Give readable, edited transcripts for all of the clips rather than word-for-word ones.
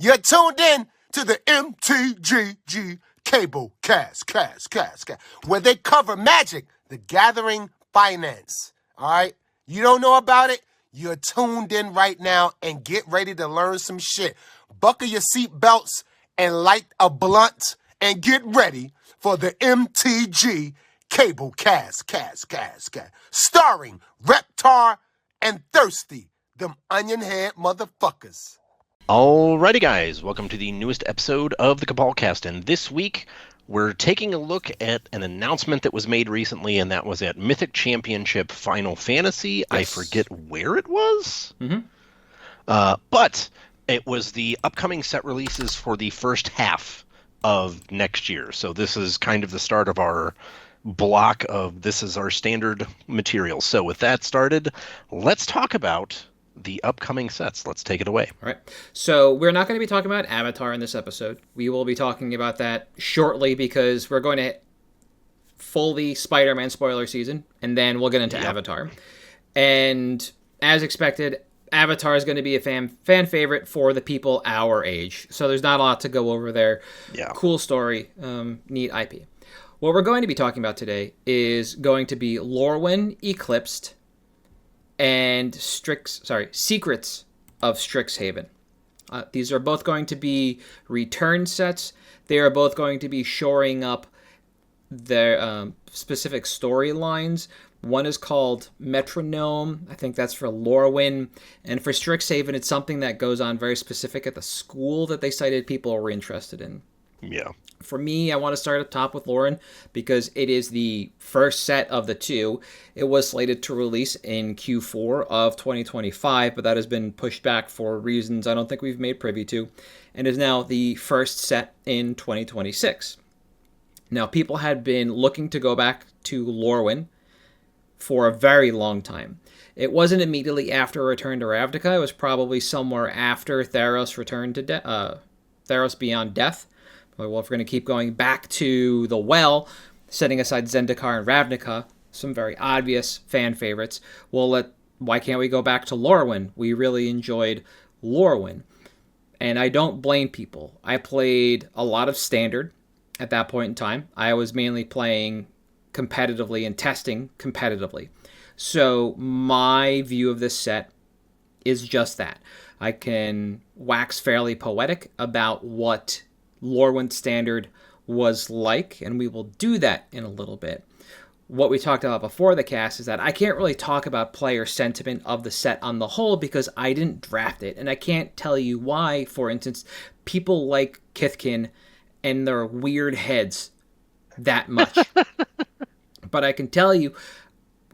You're tuned in to the MtG Cable cast, where they cover Magic, the Gathering Finance. All right? You don't know about it? You're tuned in right now and get ready to learn some shit. Buckle your seatbelts and light a blunt and get ready for the MtG Cable cast. Starring Reptar and Thirsty, them onion head motherfuckers. Alrighty guys, welcome to the newest episode of the Cabalcast, and this week we're taking a look at an announcement that was made recently, and that was at Mythic Championship Final Fantasy. Yes. I forget where it was, but it was the upcoming set releases for the first half of next year. So this is kind of the start of our block of this is our standard material. So with that started, let's talk about the upcoming sets. Let's take it away. All right. So we're not going to be talking about Avatar in this episode. We will be talking about that shortly because we're going to fully Spider-Man spoiler season, and then we'll get into Avatar. And as expected, Avatar is going to be a fan favorite for the people our age. So there's not a lot to go over there. Yeah. Cool story. Neat IP. What we're going to be talking about today is going to be Lorwyn Eclipsed and Secrets of Strixhaven. These are both going to be return sets. They are both going to be shoring up their specific storylines. One is called Metronome. I think that's for Lorwyn. And for Strixhaven, it's something that goes on very specific at the school that they cited people were interested in. Yeah. For me, I want to start up top with Lorwyn because it is the first set of the two. It was slated to release in Q4 of 2025, but that has been pushed back for reasons I don't think we've made privy to, and is now the first set in 2026. Now, people had been looking to go back to Lorwyn for a very long time. It wasn't immediately after Return to Ravnica. It was probably somewhere after Theros returned to Theros Beyond Death. Well, if we're going to keep going back to the well, setting aside Zendikar and Ravnica, some very obvious fan favorites, why can't we go back to Lorwyn? We really enjoyed Lorwyn. And I don't blame people. I played a lot of Standard at that point in time. I was mainly playing competitively and testing competitively. So my view of this set is just that. I can wax fairly poetic about what Lorwyn Standard was like, and we will do that in a little bit. What we talked about before the cast is that I can't really talk about player sentiment of the set on the whole because I didn't draft it, and I can't tell you why, for instance, people like Kithkin and their weird heads that much. But I can tell you,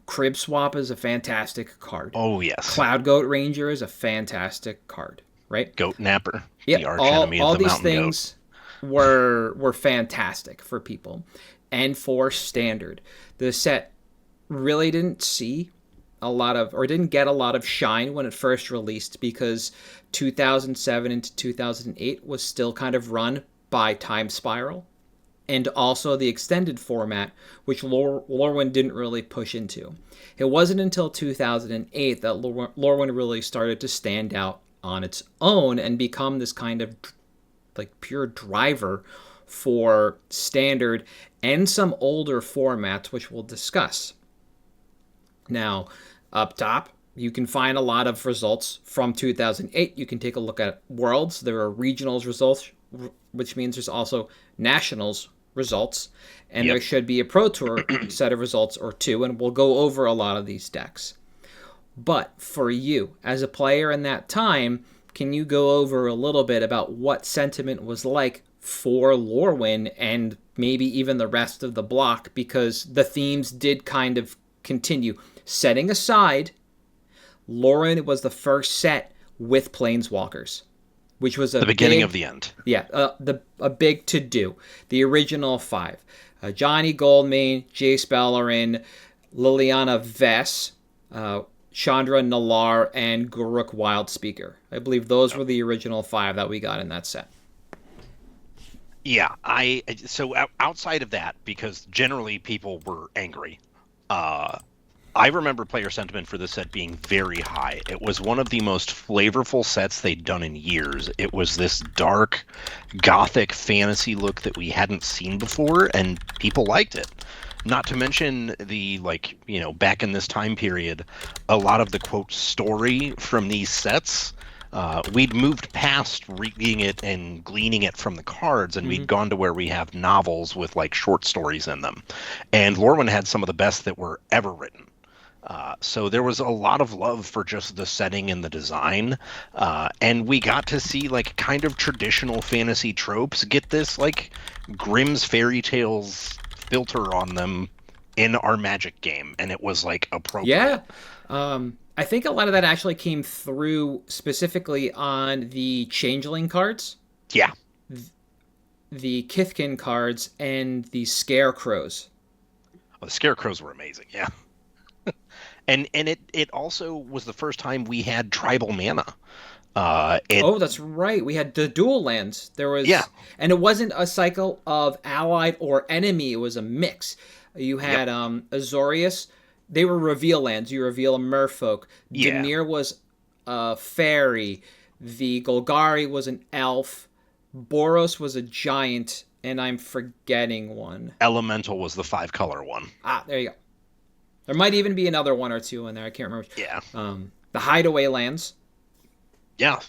Crib Swap is a fantastic card. Oh, yes. Cloud Goat Ranger is a fantastic card, right? Goat Napper, yeah, the arch enemy of the these mountain things were fantastic for people. And for Standard, the set really didn't see a lot of, or didn't get a lot of shine when it first released because 2007 into 2008 was still kind of run by Time Spiral. And also the extended format, which Lorwyn didn't really push into. It wasn't until 2008 that Lorwyn really started to stand out on its own and become this kind of like pure driver for Standard and some older formats, which we'll discuss. Now, up top, you can find a lot of results from 2008. You can take a look at Worlds. There are regionals results, which means there's also nationals results, and there should be a Pro Tour set of results or two, and we'll go over a lot of these decks. But for you, as a player in that time, can you go over a little bit about what sentiment was like for Lorwyn and maybe even the rest of the block, because the themes did kind of continue. Setting aside, Lorwyn was the first set with Planeswalkers, which was the beginning of the end. Yeah, a big to-do. The original 5. Johnny Goldmane, Jace Bellerin, Liliana Vess, Chandra Nalar, and Guruk Wildspeaker. I believe those were the original 5 that we got in that set. Yeah, outside of that, because generally people were angry, I remember player sentiment for this set being very high. It was one of the most flavorful sets they'd done in years. It was this dark, gothic fantasy look that we hadn't seen before, and people liked it. Not to mention the, back in this time period, a lot of the, quote, story from these sets, we'd moved past reading it and gleaning it from the cards, and we'd gone to where we have novels with, short stories in them. And Lorwyn had some of the best that were ever written. So there was a lot of love for just the setting and the design, and we got to see kind of traditional fantasy tropes get this Grimm's fairy tales filter on them in our Magic game, and it was appropriate. Yeah, I think a lot of that actually came through specifically on the Changeling cards. Yeah, the Kithkin cards and the Scarecrows. Oh, the Scarecrows were amazing. Yeah. And it also was the first time we had tribal mana. That's right. We had the dual lands. There was, and it wasn't a cycle of allied or enemy. It was a mix. You had Azorius. They were reveal lands. You reveal a merfolk. Yeah. Dimir was a fairy. The Golgari was an elf. Boros was a giant, and I'm forgetting one. Elemental was the 5-color one. Ah, there you go. There might even be another one or two in there. I can't remember. Yeah. The hideaway lands. Yeah.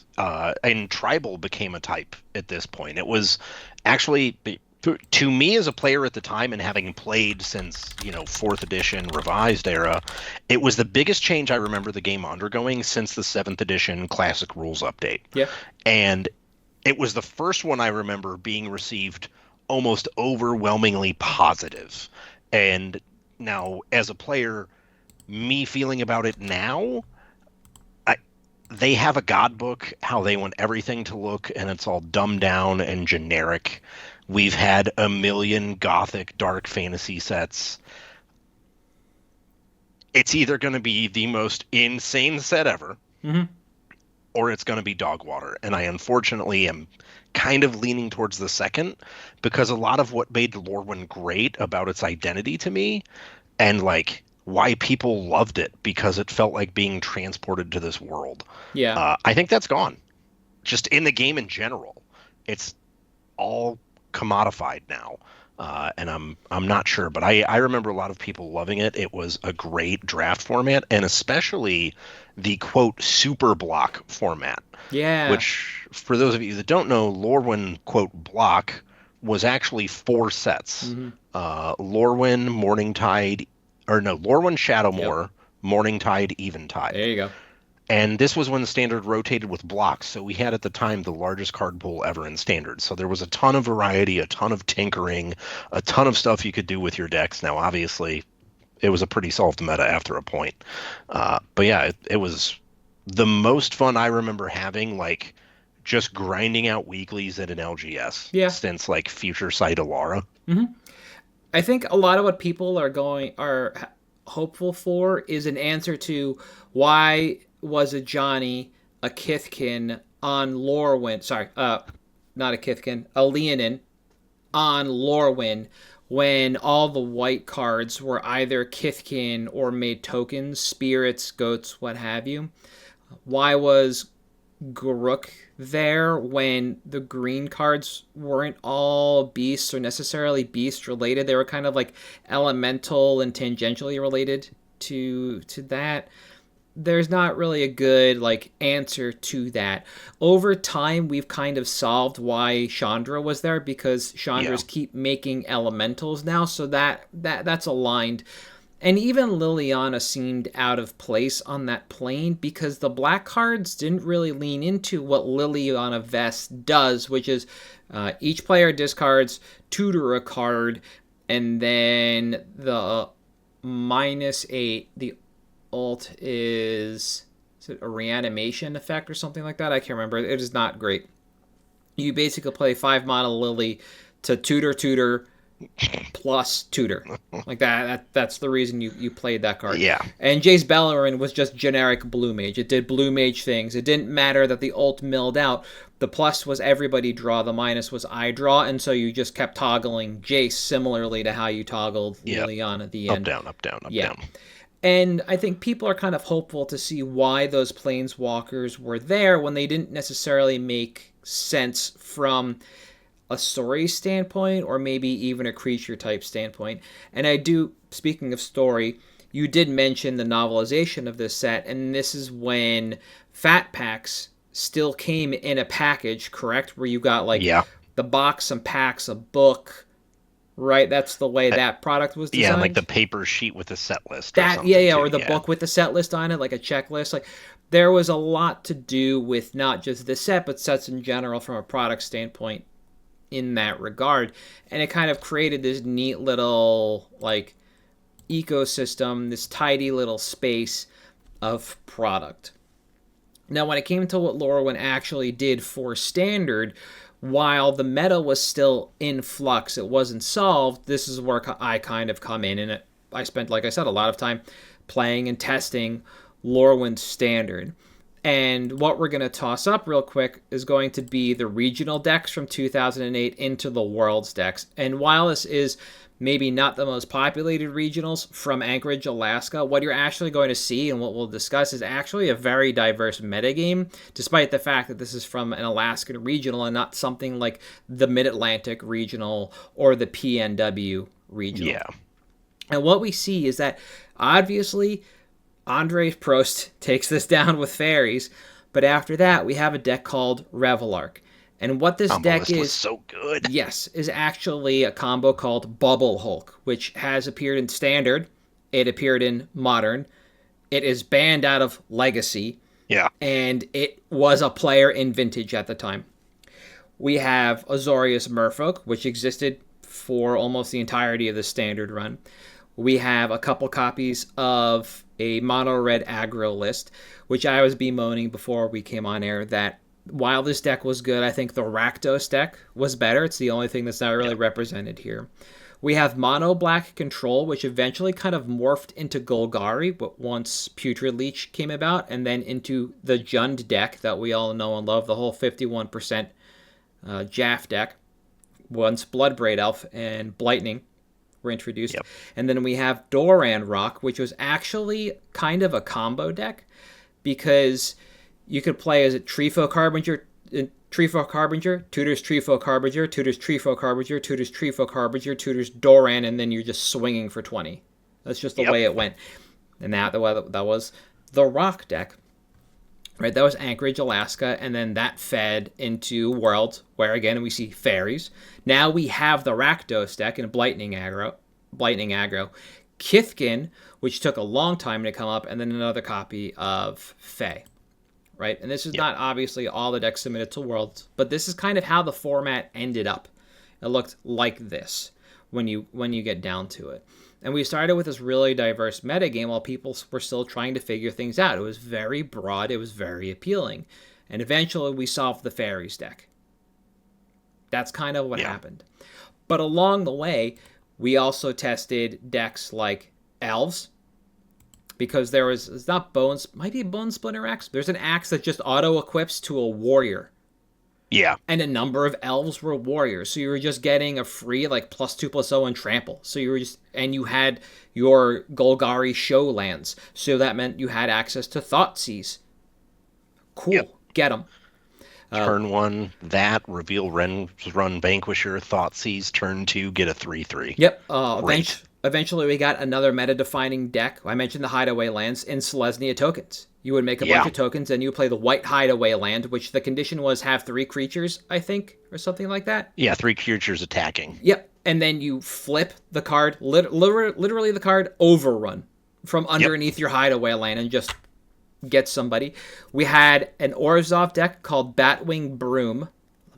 And tribal became a type at this point. It was actually, to me as a player at the time and having played since, 4th edition revised era, it was the biggest change I remember the game undergoing since the 7th edition classic rules update. Yeah. And it was the first one I remember being received almost overwhelmingly positive. And now, as a player, me feeling about it now, they have a god book, how they want everything to look, and it's all dumbed down and generic. We've had a million gothic dark fantasy sets. It's either going to be the most insane set ever, or it's going to be dog water. And I unfortunately am kind of leaning towards the second, because a lot of what made Lorwyn great about its identity to me, and why people loved it, because it felt like being transported to this world. Yeah. I think that's gone. Just in the game in general, it's all commodified now. And I'm not sure, but I remember a lot of people loving it. It was a great draft format, and especially the, quote, super block format. Yeah. Which, for those of you that don't know, Lorwyn, quote, block was actually 4 sets. Lorwyn, Lorwyn, Shadowmoor, Morningtide, Eventide. There you go. And this was when the Standard rotated with blocks, so we had at the time the largest card pool ever in Standard. So there was a ton of variety, a ton of tinkering, a ton of stuff you could do with your decks. Now, obviously, it was a pretty solved meta after a point. But yeah, it was the most fun I remember having, just grinding out weeklies at an LGS since, Future Sight Alara. I think a lot of what people are hopeful for is an answer to why was a Johnny a Kithkin on Lorwyn. Sorry, not a Kithkin, a Leonin on Lorwyn, when all the white cards were either Kithkin or made tokens, spirits, goats, what have you. Why was Garruk there when the green cards weren't all beasts or necessarily beast related? They were kind of elemental and tangentially related to that. There's not really a good answer to that. Over time, we've kind of solved why Chandra was there, because Chandras keep making elementals now, so that's aligned. And even Liliana seemed out of place on that plane, because the black cards didn't really lean into what Liliana Vest does, which is each player discards, tutor a card, and then the -8, the ult is it a reanimation effect or something like that? I can't remember. It is not great. You basically play 5 mana Lily to tutor plus tutor. That's the reason you played that card. Yeah. And Jace Bellerin was just generic blue mage. It did blue mage things. It didn't matter that the ult milled out. The plus was everybody draw, the minus was I draw, and so you just kept toggling Jace similarly to how you toggled Liliana at the end. Up, down, up, down, up, down. And I think people are kind of hopeful to see why those planeswalkers were there when they didn't necessarily make sense from a story standpoint or maybe even a creature type standpoint. And I do, speaking of story, you did mention the novelization of this set, and this is when Fat Packs still came in a package, correct? Where you got like the box, some packs, a book, right? That's the way that product was designed. Yeah, like the paper sheet with a set list or something. Or the book with the set list on it, like a checklist. Like there was a lot to do with not just this set, but sets in general from a product standpoint in that regard. And it kind of created this neat little like ecosystem, this tidy little space of product. Now, when it came to what Lorwyn actually did for Standard, while the meta was still in flux, it wasn't solved, this is where I kind of come in, and I spent, like I said, a lot of time playing and testing Lorwyn Standard. And what we're going to toss up real quick is going to be the regional decks from 2008 into the Worlds decks. And while this is maybe not the most populated regionals from Anchorage, Alaska, what you're actually going to see and what we'll discuss is actually a very diverse metagame, despite the fact that this is from an Alaskan regional and not something like the Mid-Atlantic regional or the PNW regional. Yeah. And what we see is that, obviously, Andre Prost takes this down with fairies, but after that, we have a deck called Revelark. And what this deck is, was so good. Yes, is actually a combo called Bubble Hulk, which has appeared in Standard. It appeared in Modern. It is banned out of Legacy. Yeah. And it was a player in Vintage at the time. We have Azorius Merfolk, which existed for almost the entirety of the Standard run. We have a couple copies of a mono red aggro list, which I was bemoaning before we came on air that while this deck was good, I think the Rakdos deck was better. It's the only thing that's not really represented here. We have mono black control, which eventually kind of morphed into Golgari, but once Putrid Leech came about, and then into the Jund deck that we all know and love, the whole 51% Jaff deck, once Bloodbraid Elf and Blightning were introduced. Yep. And then we have Doran Rock, which was actually kind of a combo deck because you could play as a Treefo Carbinger, tutors Treefo Carbinger, tutors Treefo Carbinger, tutors Treefo Carbinger, tutors Doran, and then you're just swinging for 20. That's just the way it went. And that was the Rock deck. Right, that was Anchorage, Alaska, and then that fed into Worlds, where again we see fairies. Now we have the Rakdos deck in Blightning aggro, Kithkin, which took a long time to come up, and then another copy of Fae. Right, and this is not obviously all the decks submitted to Worlds, but this is kind of how the format ended up. It looked like this when you get down to it. And we started with this really diverse metagame while people were still trying to figure things out. It was very broad. It was very appealing. And eventually we solved the fairies deck. That's kind of what happened. But along the way, we also tested decks like elves. Because it's not bones, might be a bone splitter axe. There's an axe that just auto-equips to a warrior. Yeah. And a number of elves were warriors. So you were just getting a free, like, +2/+0 and trample. So you were and you had your Golgari show lands. So that meant you had access to Thoughtseize. Cool. Yep. Get them. Turn 1, that, reveal Run Vanquisher, Thoughtseize. Turn 2, get a 3/3. Yep. Eventually we got another meta-defining deck. I mentioned the Hideaway lands in Selesnya tokens. You would make a bunch of tokens, and you would play the white Hideaway land, which the condition was have 3 creatures, I think, or something like that. Yeah, 3 creatures attacking. Yep, and then you flip the card, literally the card, Overrun, from underneath your Hideaway land and just get somebody. We had an Orzhov deck called Batwing Broom.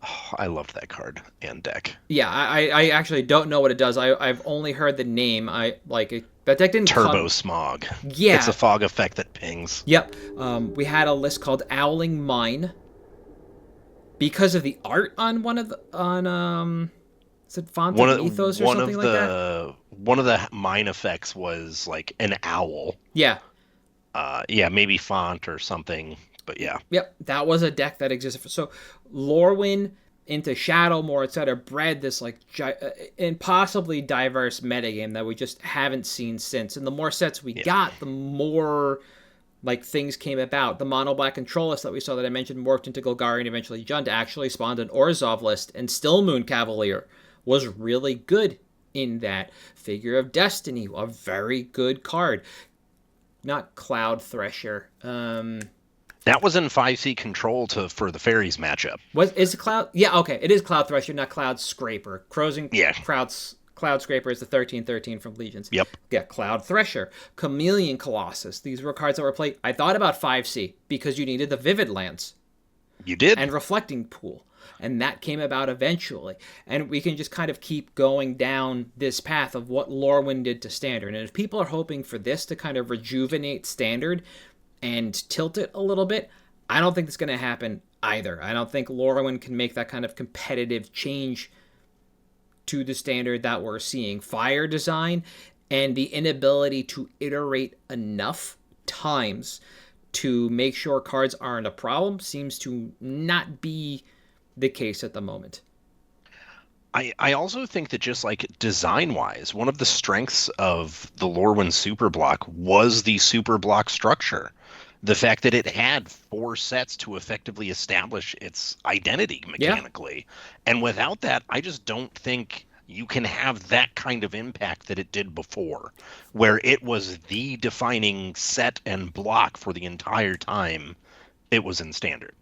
Oh, I loved that card and deck. Yeah, I actually don't know what it does. I've only heard the name. That deck didn't Turbo Smog. Yeah. It's a fog effect that pings. Yep. We had a list called Owling Mine. Because of the art on one of the is it Font of Mythos or something like that? One of the mine effects was like an owl. Yeah. Maybe Font or something, but yeah. Yep, that was a deck that existed. So Lorwyn into Shadow more, etc., bred this like impossibly diverse metagame that we just haven't seen since. And the more sets we got, the more like things came about. The mono black control list that we saw that I mentioned morphed into Golgari and eventually Jund actually spawned an Orzhov list, and still Moon Cavalier was really good in that. Figure of Destiny, a very good card. Not Cloud Thresher. That was in 5C control for the Fairies matchup. Is it Cloud? Yeah, okay. It is Cloud Thresher, not Cloud Scraper. Cloud Scraper is the 13/13 from Legions. Yep. Yeah, Cloud Thresher. Chameleon Colossus. These were cards that were played. I thought about 5C because you needed the Vivid Lands. You did. And Reflecting Pool. And that came about eventually. And we can just kind of keep going down this path of what Lorwyn did to Standard. And if people are hoping for this to kind of rejuvenate Standard and tilt it a little bit, I don't think that's going to happen either. I don't think Lorwyn can make that kind of competitive change to the Standard that we're seeing. Fire design and the inability to iterate enough times to make sure cards aren't a problem seems to not be the case at the moment. I also think that just like design-wise, one of the strengths of the Lorwyn Superblock was the Superblock structure. The fact that it had 4 sets to effectively establish its identity mechanically. Yeah. And without that, I just don't think you can have that kind of impact that it did before, where it was the defining set and block for the entire time it was in Standard.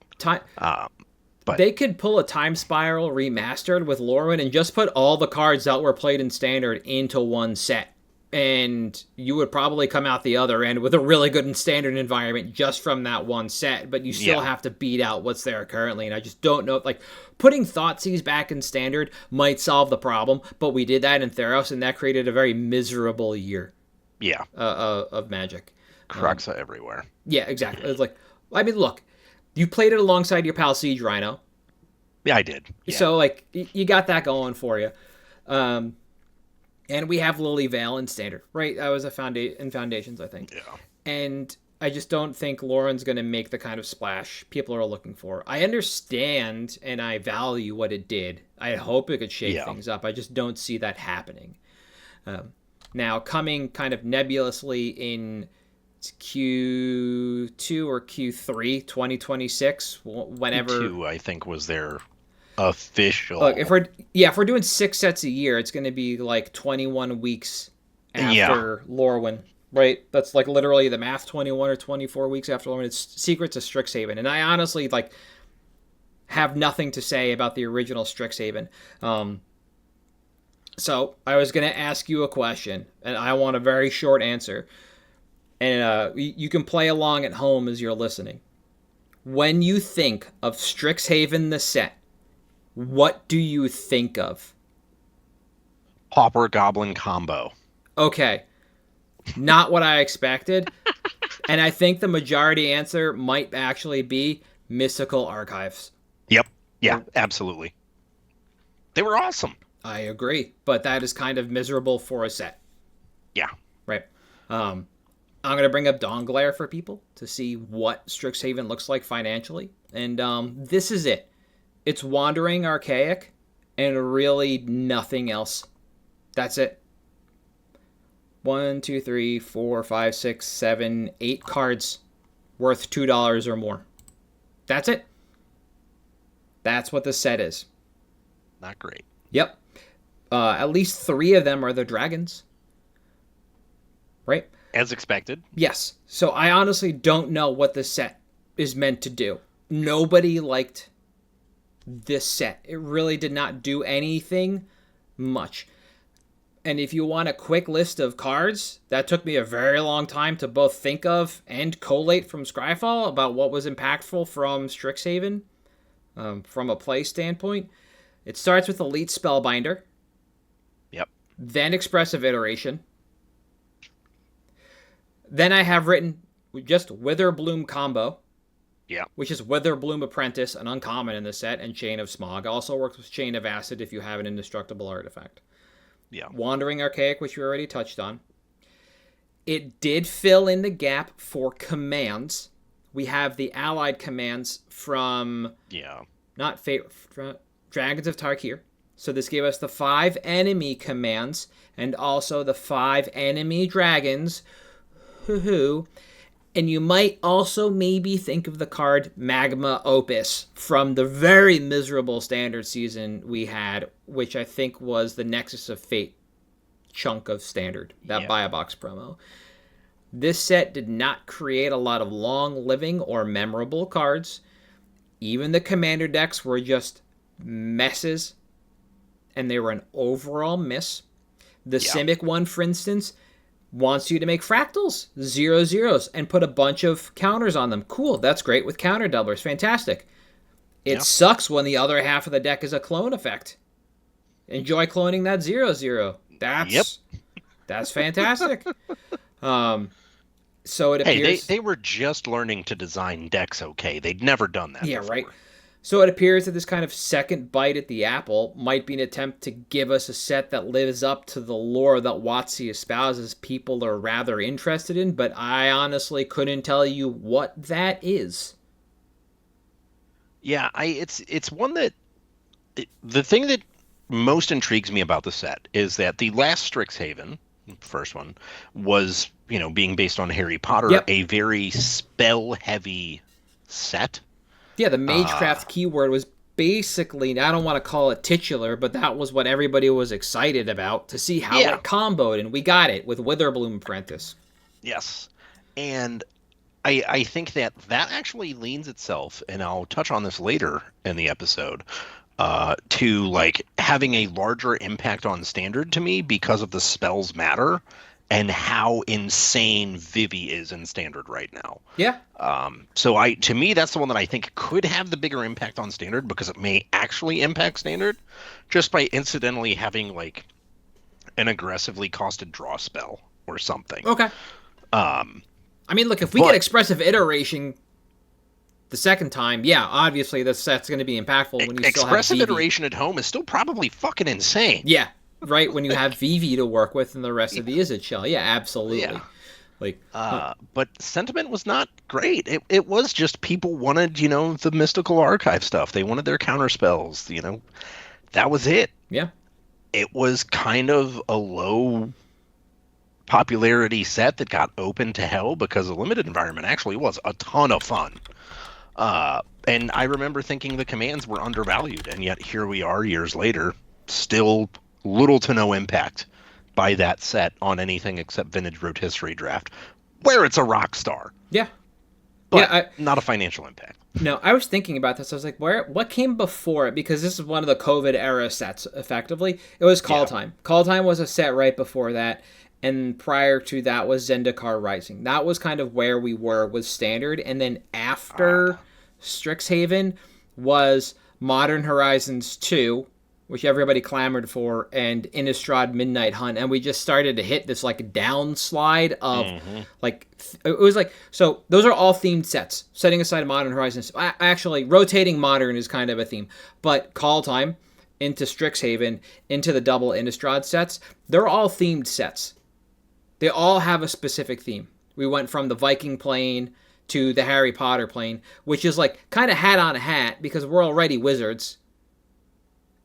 But they could pull a Time Spiral remastered with Lorwyn and just put all the cards that were played in Standard into one set. And you would probably come out the other end with a really good and Standard environment just from that one set, but you still have to beat out what's there currently. And I just don't know, like, putting Thoughtseize back in Standard might solve the problem, but we did that in Theros, and that created a very miserable year. Yeah. Of Magic. Cruxa everywhere. Yeah, exactly. It's like, I mean, look, you played it alongside your pal Siege Rhino. Yeah, I did. Yeah. So, like, you got that going for you. And we have Lily Vale in Standard, right? That was in Foundations, I think. Yeah. And I just don't think Lauren's going to make the kind of splash people are looking for. I understand and I value what it did. I hope it could shake things up. I just don't see that happening. Now, coming kind of nebulously in Q2 or Q3 2026, whenever... Q2, I think, was their official. Look, if we're doing 6 sets a year, it's going to be like 21 weeks after Lorwyn, right? That's like literally the math, 21 or 24 weeks after Lorwyn. It's Secrets of Strixhaven. And I honestly like have nothing to say about the original Strixhaven. So I was going to ask you a question, and I want a very short answer. And you can play along at home as you're listening. When you think of Strixhaven the set, what do you think of? Pauper Goblin combo. Okay. Not what I expected. And I think the majority answer might actually be Mystical Archives. Yep. Yeah, absolutely. They were awesome. I agree. But that is kind of miserable for a set. Yeah. Right. I'm going to bring up Dawnglare for people to see what Strixhaven looks like financially. And this is it. It's Wandering Archaic and really nothing else. That's it. 1, 2, 3, 4, 5, 6, 7, 8 cards worth $2 or more. That's it. That's what the set is. Not great. Yep. At least 3 of them are the dragons. Right? As expected. Yes. So I honestly don't know what this set is meant to do. Nobody liked this set. It really did not do anything much. And if you want a quick list of cards, that took me a very long time to both think of and collate from Scryfall about what was impactful from Strixhaven from a play standpoint. It starts with Elite Spellbinder. Yep. Then Expressive Iteration. Then I have written just Witherbloom combo. Yeah. Which is Witherbloom Apprentice, an uncommon in the set, and Chain of Smog. Also works with Chain of Acid if you have an indestructible artifact. Yeah. Wandering Archaic, which we already touched on. It did fill in the gap for commands. We have the allied commands from... Yeah. Not Fate... Dragons of Tarkir. So this gave us the 5 enemy commands and also the 5 enemy dragons. Hoo-hoo. And you might also maybe think of the card Magma Opus from the very miserable standard season we had, which I think was the Nexus of Fate chunk of standard, that buy a box promo. This set did not create a lot of long-living or memorable cards. Even the commander decks were just messes, and they were an overall miss. The Simic one, for instance, wants you to make fractals, 0/0s, and put a bunch of counters on them. Cool, that's great with counter doublers. Fantastic. It sucks when the other half of the deck is a clone effect. Enjoy cloning that 0/0. That's fantastic. So it appears... Hey, they were just learning to design decks okay. They'd never done that before. Right. So it appears that this kind of second bite at the apple might be an attempt to give us a set that lives up to the lore that WotC espouses people are rather interested in, but I honestly couldn't tell you what that is. Yeah, it's one that... The thing that most intrigues me about the set is that the last Strixhaven, first one, was, being based on Harry Potter, a very spell-heavy set. Yeah, the Magecraft keyword was basically, I don't want to call it titular, but that was what everybody was excited about, to see how it comboed, and we got it with Witherbloom Apprentice. Yes, and I think that actually leans itself, and I'll touch on this later in the episode, to like having a larger impact on standard to me because of the spells matter and how insane Vivi is in standard right now. Yeah. So to me, that's the one that I think could have the bigger impact on standard because it may actually impact standard just by incidentally having like an aggressively costed draw spell or something. Okay. I mean, look, if we get expressive iteration the second time, obviously the set's going to be impactful when you still have expressive iteration at home is still probably fucking insane. Yeah. Right, when you have Vivi to work with and the rest of the Izzet shell. Yeah, absolutely. Yeah. But sentiment was not great. It was just people wanted, the mystical archive stuff. They wanted their counter spells, That was it. Yeah. It was kind of a low popularity set that got open to hell because the limited environment actually was a ton of fun. And I remember thinking the commands were undervalued, and yet here we are years later, still little to no impact by that set on anything except Vintage Rotisserie Draft, where it's a rock star. Yeah. But not a financial impact. No, I was thinking about this. I was like, what came before it? Because this is one of the COVID era sets, effectively. It was Call Time. Call Time was a set right before that, and prior to that was Zendikar Rising. That was kind of where we were with Standard, and then after Strixhaven was Modern Horizons 2, which everybody clamored for, and Innistrad Midnight Hunt, and we just started to hit this like downslide of it was like, so those are all themed sets, setting aside Modern Horizons. Actually, rotating Modern is kind of a theme, but Call Time into Strixhaven, into the double Innistrad sets, they're all themed sets. They all have a specific theme. We went from the Viking plane to the Harry Potter plane, which is like kind of hat on a hat because we're already wizards.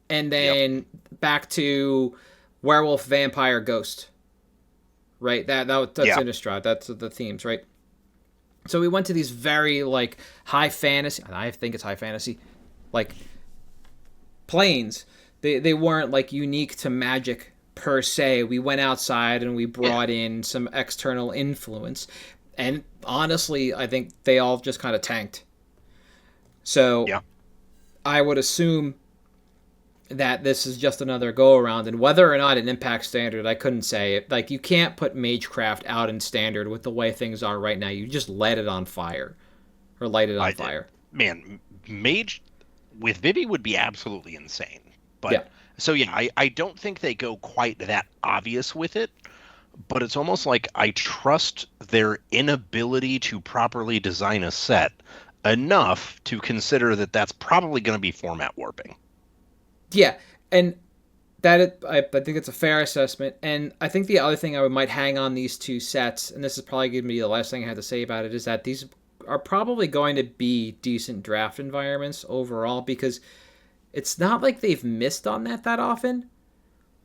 And then back to werewolf, vampire, ghost. Right? That's Innistrad. That's the themes, right? So we went to these very like high fantasy, I think it's high fantasy, like planes. They weren't like unique to Magic per se. We went outside and we brought in some external influence. And honestly, I think they all just kind of tanked. So I would assume that this is just another go-around, and whether or not it impacts Standard, I couldn't say. Like, you can't put Magecraft out in Standard with the way things are right now. You just light it on fire. Or light it on fire. Man, Mage with Vivi would be absolutely insane. But so I don't think they go quite that obvious with it, but it's almost like I trust their inability to properly design a set enough to consider that that's probably going to be format warping. Yeah, and I think it's a fair assessment. And I think the other thing I might hang on these two sets, and this is probably going to be the last thing I have to say about it, is that these are probably going to be decent draft environments overall, because it's not like they've missed on that often.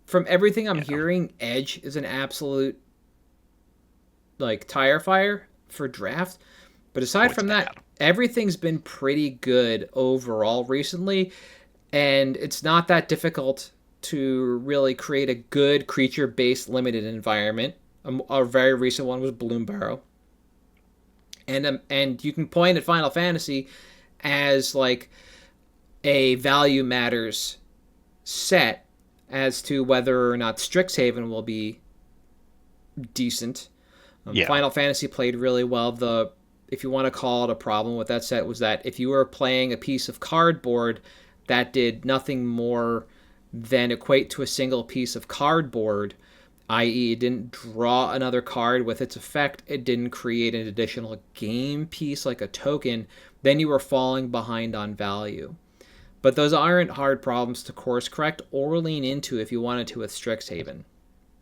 From everything I'm hearing, Edge is an absolute like tire fire for draft. But aside from that, everything's been pretty good overall recently, and it's not that difficult to really create a good creature-based limited environment. A very recent one was Bloomburrow. And you can point at Final Fantasy as like a value matters set as to whether or not Strixhaven will be decent. Final Fantasy played really well. If you want to call it a problem with that set, was that if you were playing a piece of cardboard that did nothing more than equate to a single piece of cardboard, i.e. it didn't draw another card with its effect, it didn't create an additional game piece like a token, then you were falling behind on value. But those aren't hard problems to course correct or lean into if you wanted to with Strixhaven.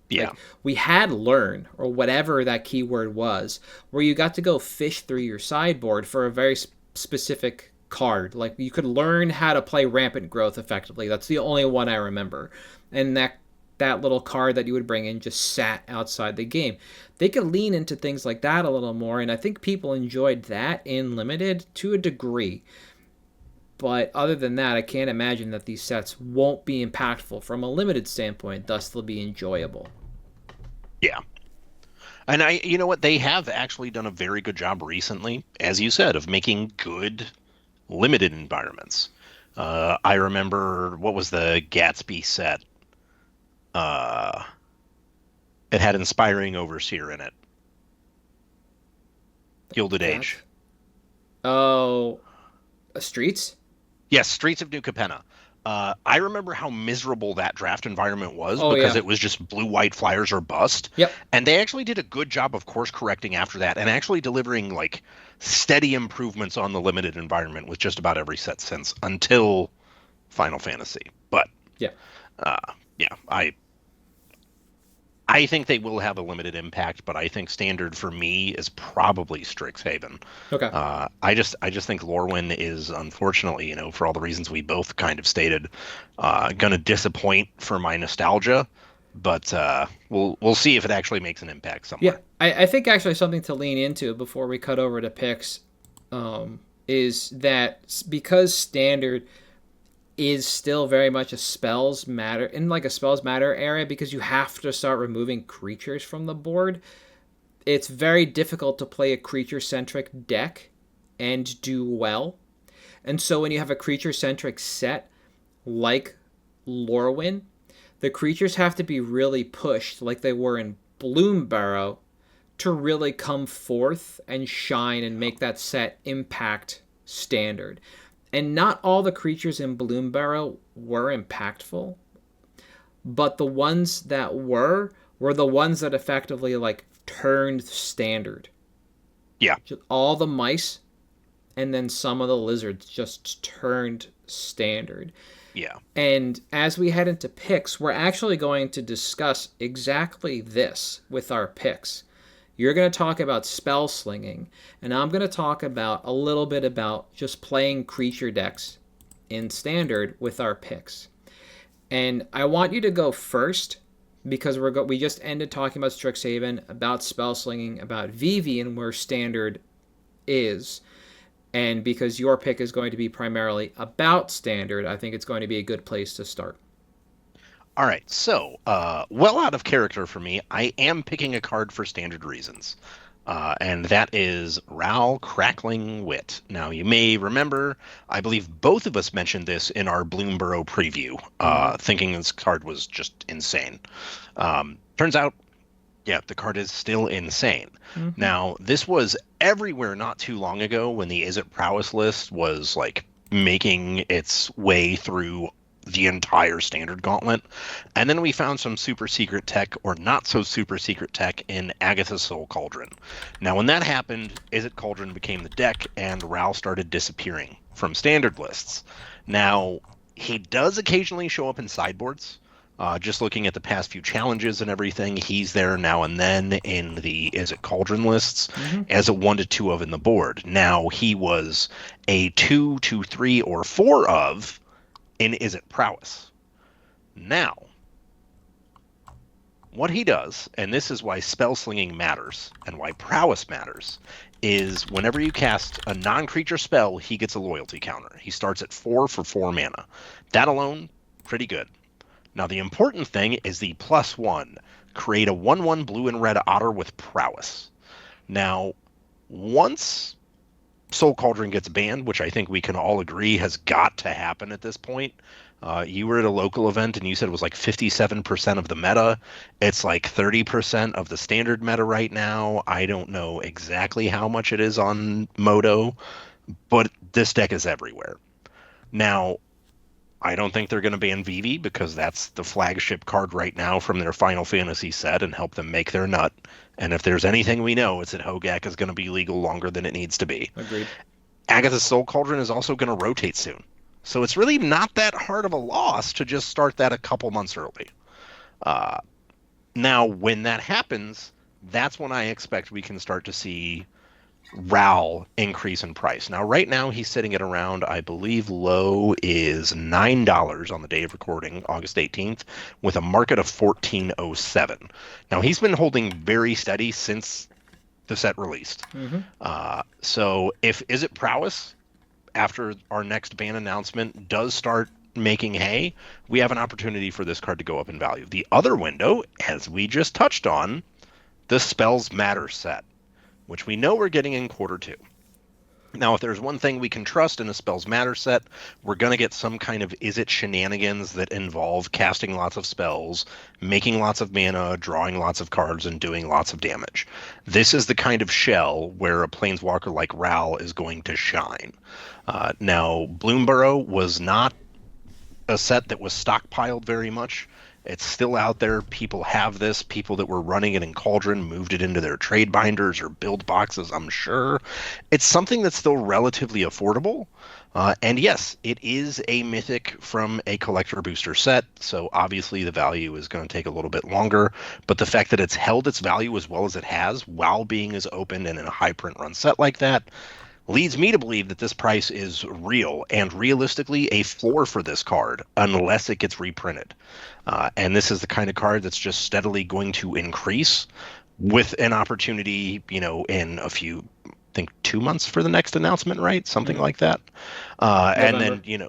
Yeah. Like, we had learn, or whatever that keyword was, where you got to go fish through your sideboard for a very specific card. Like, you could learn how to play Rampant Growth effectively. That's the only one I remember. And that little card that you would bring in just sat outside the game. They could lean into things like that a little more, and I think people enjoyed that in Limited to a degree. But other than that, I can't imagine that these sets won't be impactful from a Limited standpoint, thus they'll be enjoyable. Yeah. And you know what? They have actually done a very good job recently, as you said, of making good Limited environments. I remember, what was the Gatsby set? It had Inspiring Overseer in it. Gilded Age. Oh, Streets? Yes, Streets of New Capenna. I remember how miserable that draft environment was because it was just blue-white flyers or bust. Yep. And they actually did a good job of course correcting after that and actually delivering like steady improvements on the Limited environment with just about every set since until Final Fantasy. But I think they will have a limited impact, but I think Standard for me is probably Strixhaven. Okay. I just think Lorwyn is, unfortunately, for all the reasons we both kind of stated, going to disappoint for my nostalgia. But we'll see if it actually makes an impact somewhere. Yeah, I think actually something to lean into before we cut over to picks is that because Standard is still very much a spells matter area, because you have to start removing creatures from the board. It's very difficult to play a creature-centric deck and do well. And so when you have a creature-centric set like Lorwyn, the creatures have to be really pushed like they were in Bloomburrow to really come forth and shine and make that set impact Standard. And not all the creatures in Bloomburrow were impactful, but the ones that were the ones that effectively like turned Standard. Yeah. Just all the mice and then some of the lizards just turned Standard. Yeah. And as we head into picks, we're actually going to discuss exactly this with our picks. You're going to talk about spell slinging, and I'm going to talk about a little bit about just playing creature decks in Standard with our picks. And I want you to go first because we just ended talking about Strixhaven, about spell slinging, about VV and where Standard is. And because your pick is going to be primarily about Standard, I think it's going to be a good place to start. All right, so, well out of character for me, I am picking a card for Standard reasons, and that is Ral Crackling Wit. Now, you may remember, I believe both of us mentioned this in our Bloomburrow preview, thinking this card was just insane. Turns out, the card is still insane. Mm-hmm. Now, this was everywhere not too long ago when the Is It Prowess list was, like, making its way through the entire Standard gauntlet. And then we found some super secret tech or not so super secret tech in Agatha's Soul Cauldron. Now, when that happened, Is It Cauldron became the deck and Ral started disappearing from Standard lists. Now, he does occasionally show up in sideboards. Just looking at the past few challenges and everything, he's there now and then in the Is It Cauldron lists as a 1 to 2 of in the board. Now, he was a 2, 2, 3, or 4 of in Is It Prowess. Now, what he does, and this is why spell slinging matters and why prowess matters, is whenever you cast a non-creature spell, he gets a loyalty counter. He starts at 4 for 4 mana. That alone, pretty good. Now, the important thing is the +1. Create a 1/1 blue and red otter with prowess. Now, once Soul Cauldron gets banned, which I think we can all agree has got to happen at this point. You were at a local event and you said it was like 57% of the meta. It's like 30% of the standard meta right now. I don't know exactly how much it is on Moto, but this deck is everywhere. Now, I don't think they're going to ban Vivi because that's the flagship card right now from their Final Fantasy set and help them make their nut. And if there's anything we know, it's that Hogak is going to be legal longer than it needs to be. Agreed. Agatha's Soul Cauldron is also going to rotate soon. So it's really not that hard of a loss to just start that a couple months early. Now, when that happens, that's when I expect we can start to see Ral increase in price. Now, right now, he's sitting at around, I believe, low is $9 on the day of recording, August 18th, with a market of $14.07. Now, he's been holding very steady since the set released. So if Is It Prowess, after our next ban announcement, does start making hay, we have an opportunity for this card to go up in value. The other window, as we just touched on, the Spells Matter set, which we know we're getting in Q2. Now, if there's one thing we can trust in a Spells Matter set, we're going to get some kind of Is It shenanigans that involve casting lots of spells, making lots of mana, drawing lots of cards, and doing lots of damage. This is the kind of shell where a Planeswalker like Ral is going to shine. Now, Bloomburrow was not a set that was stockpiled very much. It's still out there. People have this. People that were running it in Cauldron moved it into their trade binders or build boxes, I'm sure. It's something that's still relatively affordable. And yes, it is a mythic from a collector booster set, so obviously the value is going to take a little bit longer. But the fact that it's held its value as well as it has while being as open and in a high print run set like that leads me to believe that this price is real and realistically a floor for this card unless it gets reprinted. And this is the kind of card that's just steadily going to increase with an opportunity, in a few, I think 2 months for the next announcement, right? Something like that. And then,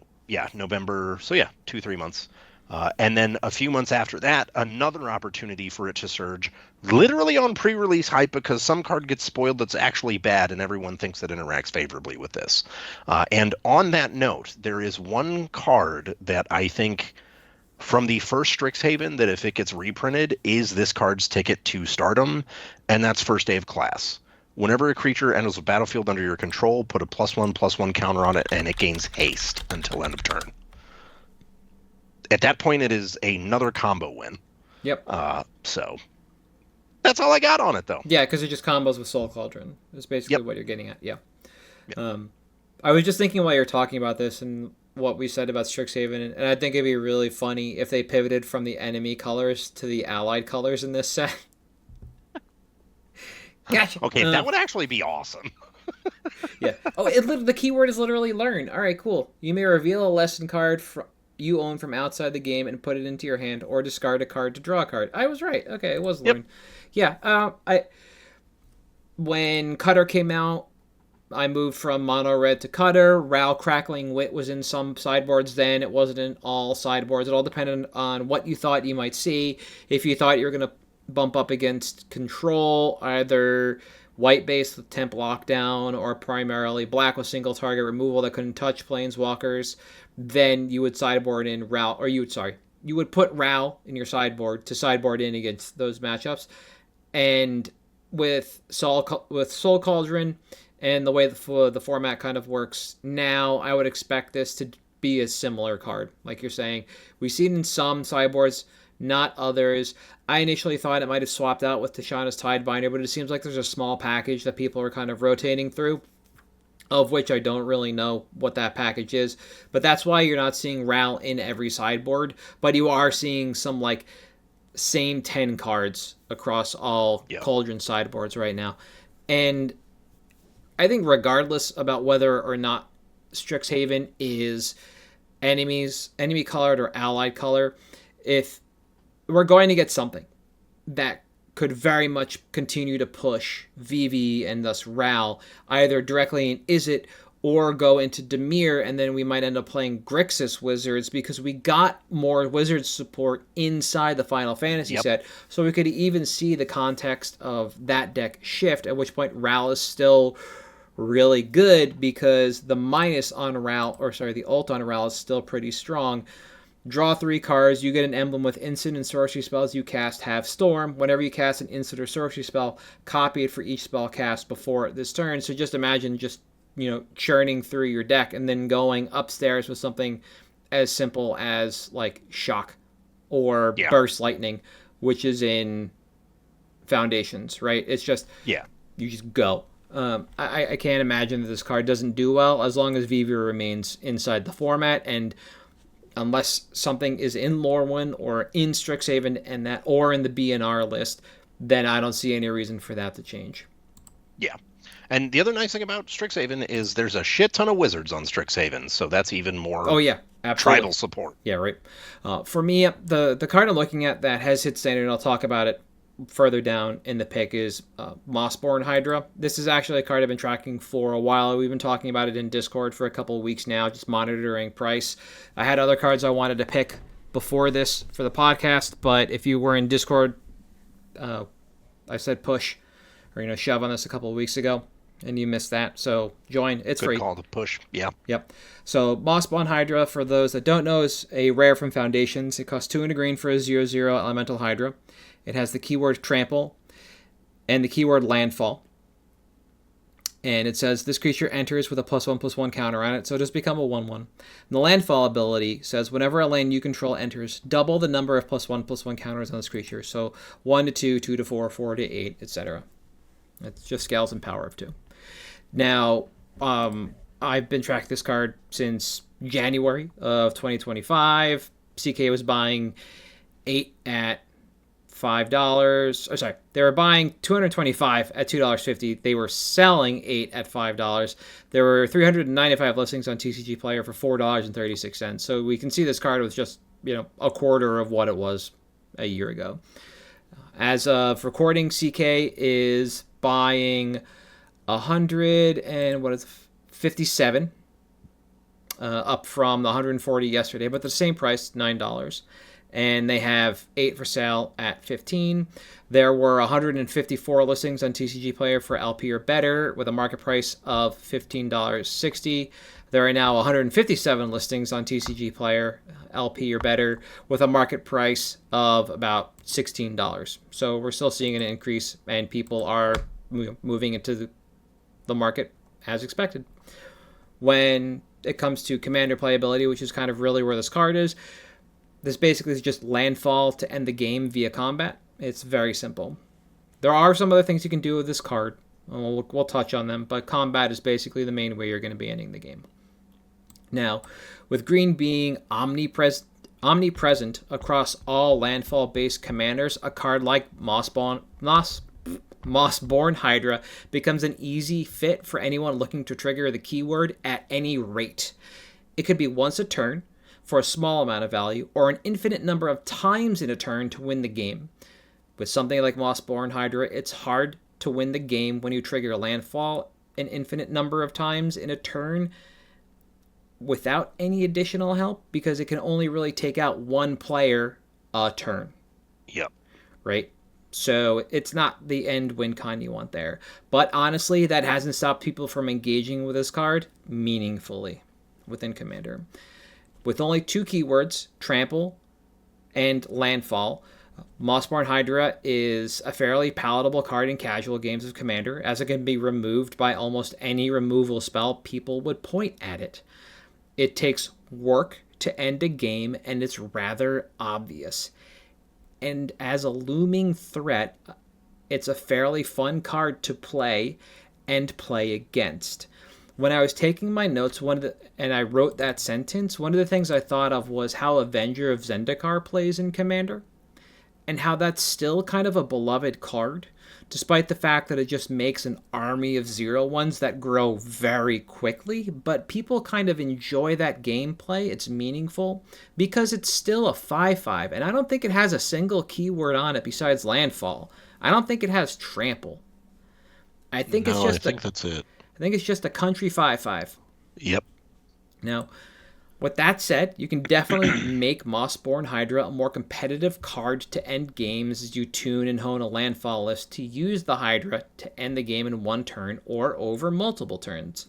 November. So 2-3 months. And then a few months after that, another opportunity for it to surge, literally on pre-release hype, because some card gets spoiled that's actually bad and everyone thinks it interacts favorably with this. And on that note, there is one card that I think from the first Strixhaven that if it gets reprinted is this card's ticket to stardom, and that's First Day of Class. Whenever a creature enters a battlefield under your control, put a +1/+1 counter on it, and it gains haste until end of turn. At that point, it is another combo win. Yep. So that's all I got on it, though. Yeah, because it just combos with Soul Cauldron. That's basically what you're getting at. Yeah. I was just thinking while you're talking about this and what we said about Strixhaven, and I think it'd be really funny if they pivoted from the enemy colors to the allied colors in this set. Gotcha. Okay, that would actually be awesome. Yeah. Oh, the keyword is literally learn. All right, cool. You may reveal a lesson card you own from outside the game and put it into your hand, or discard a card to draw a card. I was right. Okay, it was learn. Yeah. When Cutter came out, I moved from mono red to Cutter. Ral Crackling Wit was in some sideboards then. It wasn't in all sideboards. It all depended on what you thought you might see. If you thought you were going to bump up against control, either white base with temp lockdown or primarily black with single target removal that couldn't touch planeswalkers, then you would sideboard in Ral, or you would put Ral in your sideboard to sideboard in against those matchups. And with Soul Cauldron and the way the format kind of works now, I would expect this to be a similar card. Like you're saying, we've seen in some sideboards, not others. I initially thought it might have swapped out with Tashana's Tidebinder, but it seems like there's a small package that people are kind of rotating through, of which I don't really know what that package is. But that's why you're not seeing Ral in every sideboard, but you are seeing some same 10 cards across all Cauldron sideboards right now. And I think regardless about whether or not Strixhaven is enemy colored or allied color, if we're going to get something that could very much continue to push VV and thus Ral either directly in Izzet or go into Dimir, and then we might end up playing Grixis Wizards because we got more Wizard support inside the Final Fantasy set. So we could even see the context of that deck shift, at which point Ral is still really good because the minus on Ral, the ult on Ral is still pretty strong. Draw 3 cards, you get an emblem with instant and sorcery spells you cast have Storm. Whenever you cast an instant or sorcery spell, copy it for each spell cast before this turn. So just imagine just, churning through your deck and then going upstairs with something as simple as like Shock or Burst Lightning, which is in Foundations, right? It's just, you just go. I can't imagine that this card doesn't do well as long as VV remains inside the format, and unless something is in Lorwyn or in Strixhaven or in the BNR list, then I don't see any reason for that to change. Yeah. And the other nice thing about Strixhaven is there's a shit ton of wizards on Strixhaven, so that's even more tribal support. Yeah, right. For me, the card I'm looking at that has hit standard, and I'll talk about it further down in the pick, is Mossborn Hydra. This is actually a card I've been tracking for a while. We've been talking about it in Discord for a couple of weeks now, just monitoring price. I had other cards I wanted to pick before this for the podcast, but if you were in Discord, I said push or shove on this a couple of weeks ago, and you missed that, so join. It's free. Good call to push. Yeah. Yep. So Mossborn Hydra, for those that don't know, is a rare from Foundations. It costs 2 and a green for a 0/0 elemental Hydra. It has the keyword trample and the keyword landfall. And it says this creature enters with a +1/+1 counter on it, so just become a 1/1. The landfall ability says whenever a land you control enters, double the number of +1/+1 counters on this creature. So 1 to 2, 2 to 4, 4 to 8, etc. It just scales in power of 2. Now, I've been tracking this card since January of 2025. CK was buying 8 at $5. They were buying 225 at $2.50. They were selling 8 at $5. There were 395 listings on TCG Player for $4.36. So we can see this card was just a quarter of what it was a year ago. As of recording, CK is buying 157, up from the 140 yesterday, but the same price, $9. And they have 8 for sale at $15. There were 154 listings on TCG Player for LP or better with a market price of $15.60. There are now 157 listings on TCG Player, LP or better, with a market price of about $16. So we're still seeing an increase, and people are moving into the market as expected. When it comes to commander playability, which is kind of really where this card is, this basically is just landfall to end the game via combat. It's very simple. There are some other things you can do with this card, and we'll touch on them, but combat is basically the main way you're going to be ending the game. Now, with green being omnipresent across all landfall-based commanders, a card like Mossborn Hydra becomes an easy fit for anyone looking to trigger the keyword at any rate. It could be once a turn for a small amount of value, or an infinite number of times in a turn to win the game. With something like Mossborn Hydra, it's hard to win the game when you trigger landfall an infinite number of times in a turn without any additional help, because it can only really take out one player a turn. Yep. Right? So it's not the end win kind you want there. But honestly, that hasn't stopped people from engaging with this card meaningfully within Commander. With only 2 keywords, trample and landfall, Mossborn Hydra is a fairly palatable card in casual games of Commander, as it can be removed by almost any removal spell people would point at it. It takes work to end a game, and it's rather obvious. And as a looming threat, it's a fairly fun card to play and play against. When I was taking my notes, and I wrote that sentence, one of the things I thought of was how Avenger of Zendikar plays in Commander. and how that's still kind of a beloved card, despite the fact that it just makes an army of 0/1s that grow very quickly. But people kind of enjoy that gameplay. It's meaningful because it's still a 5/5, and I don't think it has a single keyword on it besides landfall. I don't think it has trample. I think it's just that's it. I think it's just a country 5/5. Yep. Now, with that said, you can definitely make Mossborn Hydra a more competitive card to end games as you tune and hone a landfall list to use the Hydra to end the game in one turn or over multiple turns.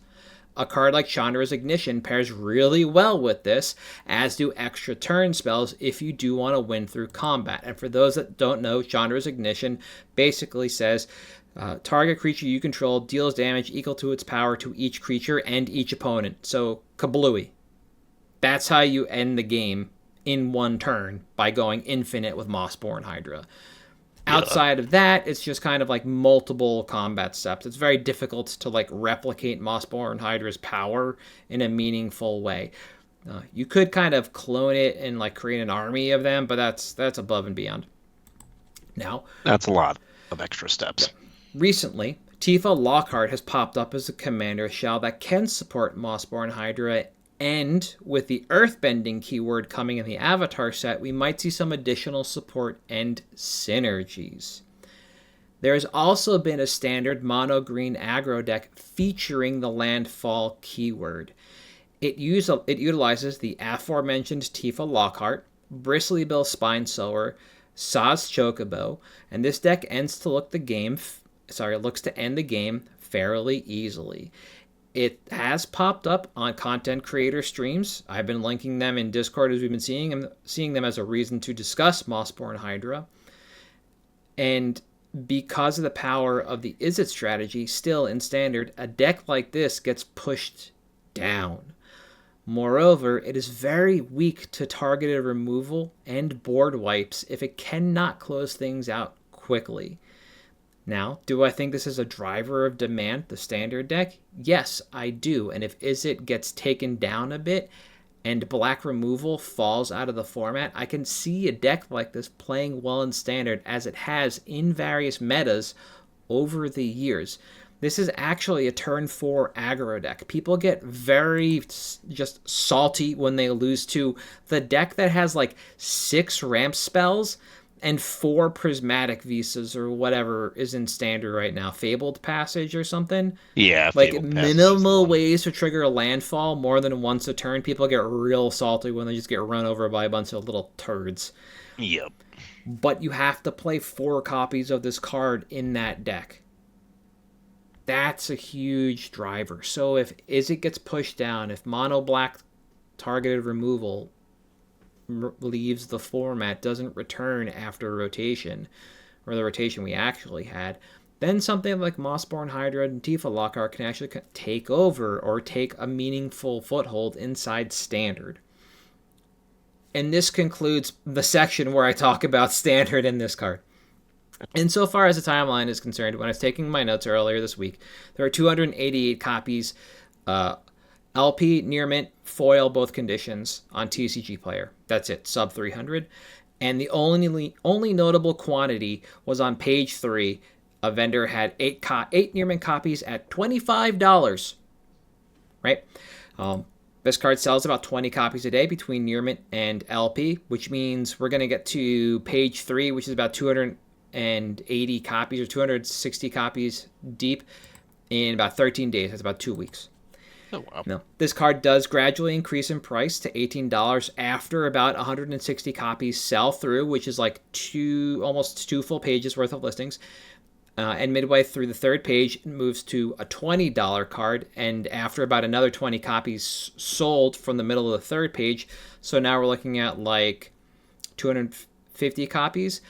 A card like Chandra's Ignition pairs really well with this, as do extra turn spells if you do want to win through combat. And for those that don't know, Chandra's Ignition basically says target creature you control deals damage equal to its power to each creature and each opponent. So, kablooey. That's how you end the game in one turn, by going infinite with Mossborn Hydra. Outside of that, it's just kind of like multiple combat steps. It's very difficult to like replicate Mossborn Hydra's power in a meaningful way. You could kind of clone it and like create an army of them, but that's above and beyond. Now, that's a lot of extra steps. Recently, Tifa Lockhart has popped up as a commander shell that can support Mossborn Hydra. And with the earthbending keyword coming in the Avatar set, we might see some additional support and synergies. There has also been a standard mono-green aggro deck featuring the landfall keyword. It utilizes the aforementioned Tifa Lockhart, Bristlybill Spinesower, Saz Chocobo, and this deck looks to end the game fairly easily. It has popped up on content creator streams. I've been linking them in Discord as we've been seeing them as a reason to discuss Mossborn Hydra. And because of the power of the Izzet strategy, still in Standard, a deck like this gets pushed down. Moreover, it is very weak to targeted removal and board wipes if it cannot close things out quickly. Now, do I think this is a driver of demand, the Standard deck? Yes, I do. And if Izzet gets taken down a bit and black removal falls out of the format, I can see a deck like this playing well in Standard, as it has in various metas over the years. This is actually a turn 4 aggro deck. People get very just salty when they lose to the deck that has like 6 ramp spells and 4 prismatic visas or whatever is in Standard right now. Fabled Passage or something? Yeah, like minimal ways to trigger a landfall more than once a turn. People get real salty when they just get run over by a bunch of little turds. Yep. But you have to play 4 copies of this card in that deck. That's a huge driver. So if Izzet gets pushed down, if mono black targeted removal leaves the format, doesn't return after rotation, or the rotation we actually had, then something like Mossborn Hydra and Tifa Lockhart can actually take over or take a meaningful foothold inside Standard. And this concludes the section where I talk about Standard in this card. Insofar as the timeline is concerned, when I was taking my notes earlier this week, there are 288 copies, LP, near mint, foil, both conditions, on TCG Player. That's it, sub 300. And the only notable quantity was on page 3. A vendor had 8 near mint copies at $25. Right? This card sells about 20 copies a day between near mint and LP, which means we're going to get to page 3, which is about 280 copies or 260 copies deep in about 13 days. That's about 2 weeks. Oh, wow. Now, this card does gradually increase in price to $18 after about 160 copies sell through, which is like almost 2 full pages worth of listings. And midway through the third page, it moves to a $20 card. And after about another 20 copies sold from the middle of the third page, so now we're looking at like 250 copies.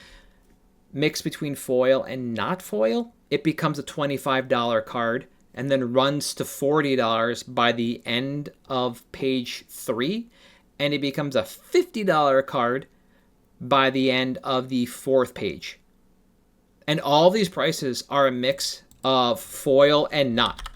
Mixed between foil and not foil, it becomes a $25 card and then runs to $40 by the end of page 3, and it becomes a $50 card by the end of the 4th page. And all these prices are a mix of foil and not.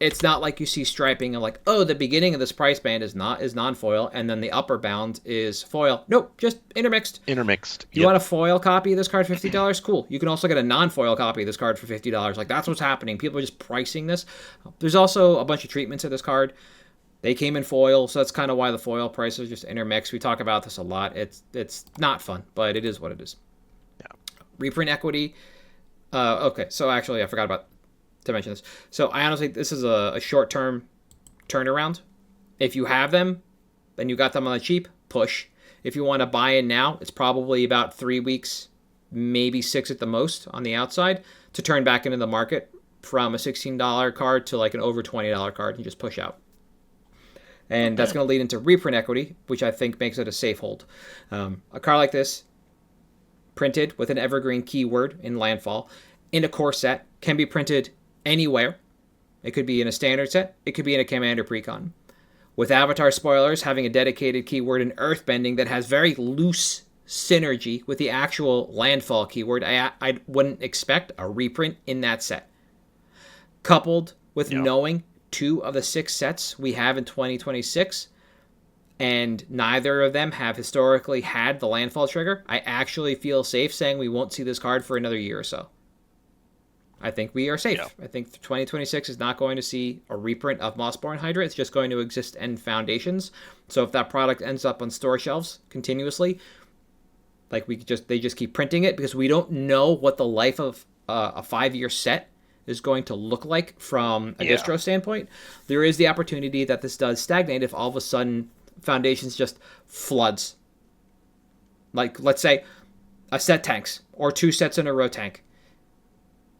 it's not like you see striping and like, oh, the beginning of this price band is non-foil, and then the upper bound is foil. Nope, just intermixed. Intermixed. You want a foil copy of this card for $50? Cool. You can also get a non-foil copy of this card for $50. Like, that's what's happening. People are just pricing this. There's also a bunch of treatments of this card. They came in foil, so that's kind of why the foil prices just intermix. We talk about this a lot. It's not fun, but it is what it is. Yeah. Reprint equity. Okay, so actually, I forgot to mention this. So I honestly, this is a short-term turnaround. If you have them, and you got them on the cheap, push. If you want to buy in now, it's probably about 3 weeks, maybe 6 at the most on the outside, to turn back into the market from a $16 card to like an over $20 card and just push out. And that's going to lead into reprint equity, which I think makes it a safe hold. A card like this, printed with an evergreen keyword in landfall, in a core set, can be printed anywhere. It could be in a standard set. It could be in a commander precon. With Avatar Spoilers having a dedicated keyword in Earthbending that has very loose synergy with the actual landfall keyword, I wouldn't expect a reprint in that set. Coupled with knowing 2 of the 6 sets we have in 2026, and neither of them have historically had the landfall trigger, I actually feel safe saying we won't see this card for another year or so. I think we are safe. Yeah. I think 2026 is not going to see a reprint of Mossborn Hydra. It's just going to exist in Foundations. So if that product ends up on store shelves continuously, like they just keep printing it, because we don't know what the life of a 5-year set is going to look like from a distro standpoint. There is the opportunity that this does stagnate if all of a sudden Foundations just floods. Like, let's say a set tanks, or 2 sets in a row tank,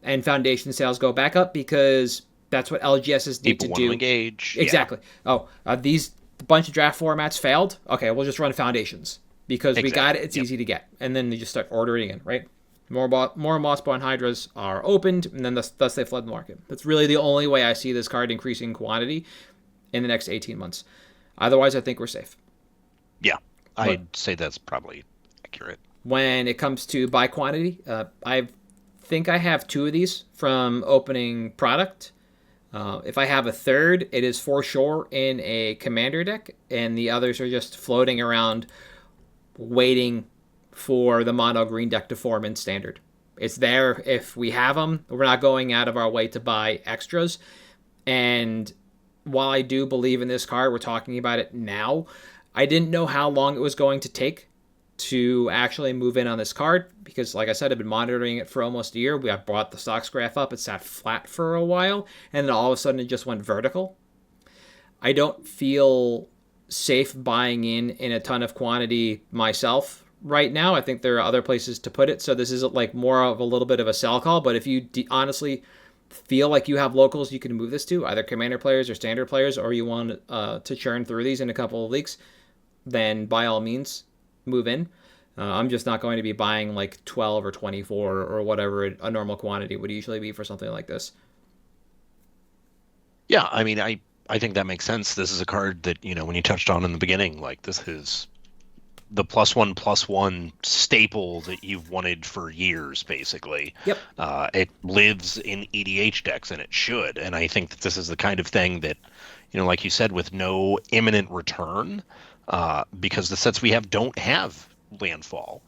and Foundation sales go back up because that's what LGSs need to do. Engage. Exactly. Oh, these bunch of draft formats failed. Okay, we'll just run Foundations because we got it. It's easy to get, and then they just start ordering again, right? More Mossborn Hydras are opened, and then thus they flood the market. That's really the only way I see this card increasing in quantity in the next 18 months. Otherwise, I think we're safe. Yeah, I'd say that's probably accurate. When it comes to buy quantity, I think I have 2 of these from opening product. If I have a third, it is for sure in a commander deck, and the others are just floating around waiting for the mono green deck to form in standard. It's there if we have them. We're not going out of our way to buy extras. And while I do believe in this card, we're talking about it now, I didn't know how long it was going to take to actually move in on this card, because like I said, I've been monitoring it for almost a year. I brought the stocks graph up. It sat flat for a while, and then all of a sudden it just went vertical. I don't feel safe buying in a ton of quantity myself right now. I think there are other places to put it, so this is like more of a little bit of a sell call. But if you honestly feel like you have locals you can move this to, either commander players or standard players, or you want to churn through these in a couple of leagues, then by all means move in. I'm just not going to be buying like 12 or 24 or whatever a normal quantity would usually be for something like this. Yeah, I mean, I think that makes sense. This is a card that, when you touched on in the beginning, like, this is the +1/+1 staple that you've wanted for years, basically. Yep. It lives in EDH decks, and it should. And I think that this is the kind of thing that, like you said, with no imminent return, because the sets we have don't have landfall.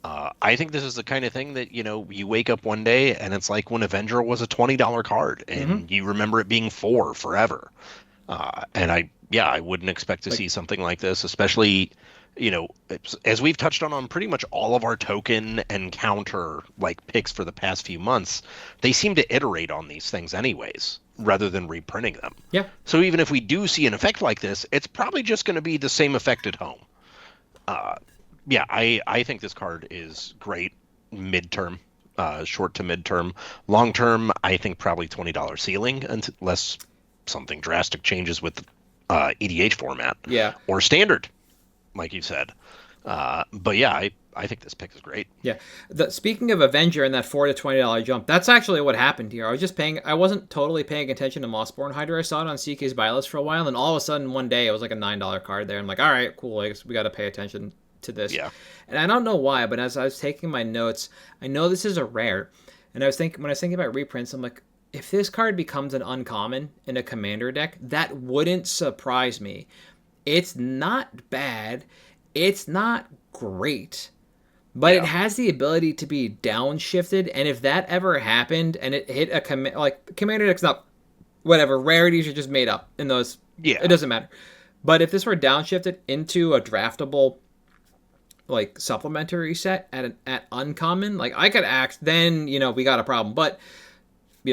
I think this is the kind of thing that, you wake up one day and it's like when Avenger was a $20 card, and you remember it being $4 forever. And I wouldn't expect to see something like this, especially, as we've touched on pretty much all of our token and counter picks for the past few months. They seem to iterate on these things anyways, rather than reprinting them. Yeah. So even if we do see an effect like this, it's probably just going to be the same effect at home. I think this card is great midterm, short to midterm. Long term, I think probably $20 ceiling, unless something drastic changes with EDH format. Yeah. Or standard, like you said. But yeah, I think this pick is great. Yeah. Speaking of Avenger and that $4 to $20 jump, that's actually what happened here. I wasn't totally paying attention to Mossborn Hydra. I saw it on CK's buy list for a while, and all of a sudden one day it was like a $9 card there. I'm like, all right, cool. I guess we got to pay attention to this. Yeah. And I don't know why, but as I was taking my notes, I know this is a rare. And when I was thinking about reprints, I'm like, if this card becomes an uncommon in a commander deck, that wouldn't surprise me. It's not bad. It's not great. But it has the ability to be downshifted, and if that ever happened and it hit a commander deck's not whatever, rarities are just made up in those. Yeah. It doesn't matter. But if this were downshifted into a draftable like supplementary set at uncommon, like I could act, then we got a problem. But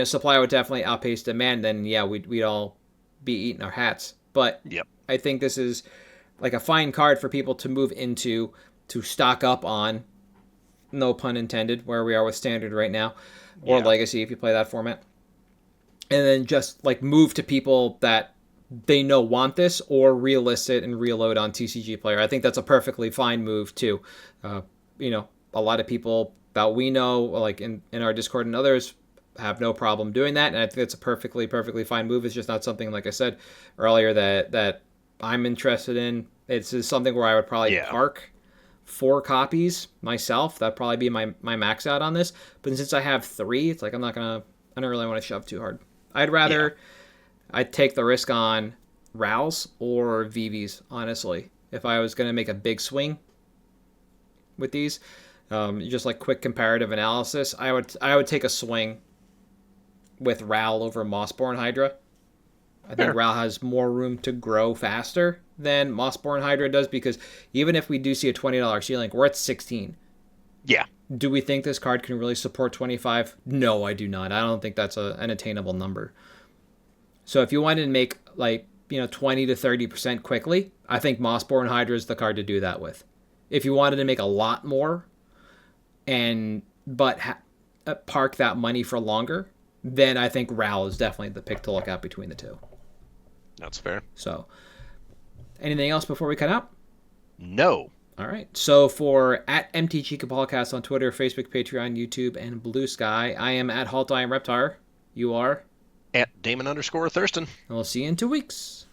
supply would definitely outpace demand, then we'd all be eating our hats. But I think this is like a fine card for people to move into, to stock up on, no pun intended, where we are with Standard right now, or Legacy if you play that format. And then just like move to people that they know want this, or relist it and reload on TCG Player. I think that's a perfectly fine move too. A lot of people that we know, like in our Discord and others, have no problem doing that, and I think it's a perfectly fine move. It's just not something, like I said earlier, that I'm interested in. It's just something where I would probably park 4 copies myself. That'd probably be my max out on this. But since I have 3, it's like I don't really want to shove too hard. I'd rather I'd take the risk on Rals or VVs, honestly. If I was going to make a big swing with these, just like quick comparative analysis, I would take a swing with Ral over Mossborn Hydra. I think Ral has more room to grow faster than Mossborn Hydra does, because even if we do see a $20 ceiling, we're at 16. Yeah. Do we think this card can really support 25? No, I do not. I don't think that's an attainable number. So if you wanted to make 20 to 30% quickly, I think Mossborn Hydra is the card to do that with. If you wanted to make a lot more but park that money for longer, then I think Ral is definitely the pick to look at between the two. That's fair. So, anything else before we cut out? No. All right. So for at MtG Cabal on Twitter, Facebook, Patreon, YouTube, and Blue Sky, I am at Halt I Am Reptar. You are? At Damon_Thurston. And we'll see you in 2 weeks.